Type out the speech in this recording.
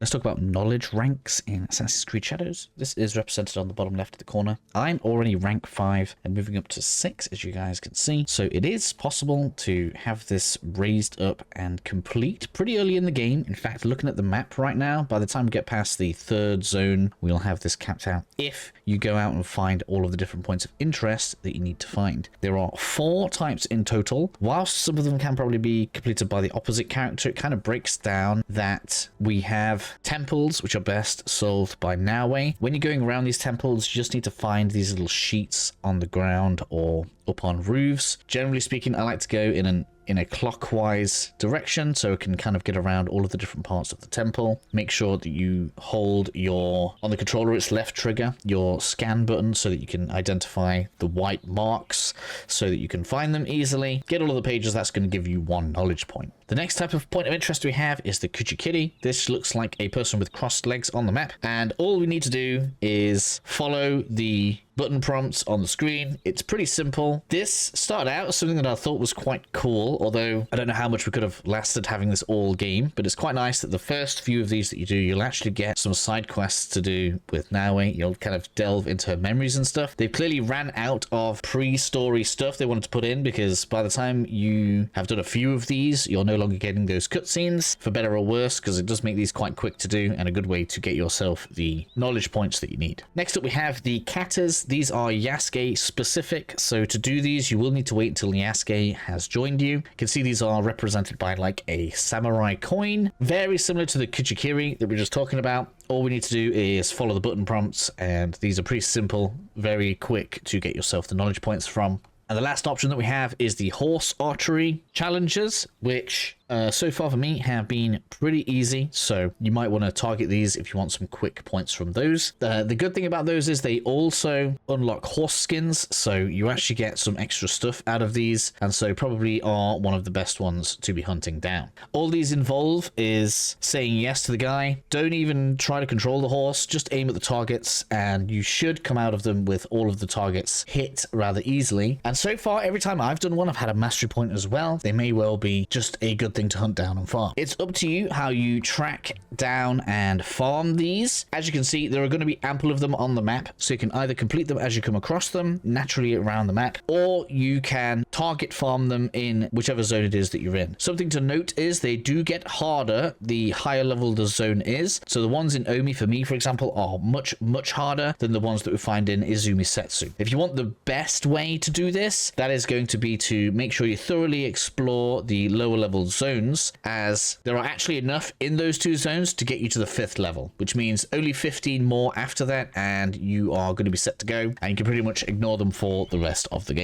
Let's talk about knowledge ranks in Assassin's Creed Shadows. This is represented on the bottom left of the corner. I'm already rank 5 and moving up to 6, as you guys can see. So it is possible to have this raised up and complete pretty early in the game. In fact, looking at the map right now, by the time we get past the 3rd zone, we'll have this capped out. If you go out and find all of the different points of interest that you need to find. There are 4 types in total. Whilst some of them can probably be completed by the opposite character, it kind of breaks down that we have temples, which are best solved by Nawe. When you're going around these temples, you just need to find these little sheets on the ground or up on roofs. Generally speaking, I like to go in a clockwise direction so it can kind of get around all of the different parts of the temple. Make sure that you hold on the controller, it's left trigger, your scan button so that you can identify the white marks so that you can find them easily. Get all of the pages, that's going to give you 1 knowledge point. The next type of point of interest we have is the Kuchi-kiri. This looks like a person with crossed legs on the map, and all we need to do is follow the button prompts on the screen. It's pretty simple. This started out as something that I thought was quite cool, although I don't know how much we could have lasted having this all game, but it's quite nice that the first few of these that you do, you'll actually get some side quests to do with Nawe. You'll kind of delve into her memories and stuff. They clearly ran out of pre-story stuff they wanted to put in, because by the time you have done a few of these, you're no longer getting those cutscenes, for better or worse, because it does make these quite quick to do and a good way to get yourself the knowledge points that you need. Next up we have the katas. These are Yasuke specific, so to do these you will need to wait until Yasuke has joined you. You can see these are represented by like a samurai coin, very similar to the Kuchi-kiri that we were just talking about. All we need to do is follow the button prompts, and these are pretty simple, very quick to get yourself the knowledge points from. And the last option that we have is the horse archery challenges, which so far for me have been pretty easy. So you might want to target these if you want some quick points from those. The good thing about those is they also unlock horse skins, so you actually get some extra stuff out of these, and so probably are one of the best ones to be hunting down. All these involve is saying yes to the guy. Don't even try to control the horse, just aim at the targets, and you should come out of them with all of the targets hit rather easily. And so far, every time I've done one, I've had a mastery point as well. They may well be just a good thing to hunt down and farm. It's up to you how you track down and farm these. As you can see, there are going to be ample of them on the map, so you can either complete them as you come across them naturally around the map, or you can target farm them in whichever zone it is that you're in. Something to note is they do get harder the higher level the zone is. So the ones in Omi, for me for example, are much harder than the ones that we find in Izumi Setsu. If you want the best way to do this, that is going to be to make sure you thoroughly explore the lower level zones, as there are actually enough in those 2 zones to get you to the 5th level, which means only 15 more after that and you are going to be set to go, and you can pretty much ignore them for the rest of the game.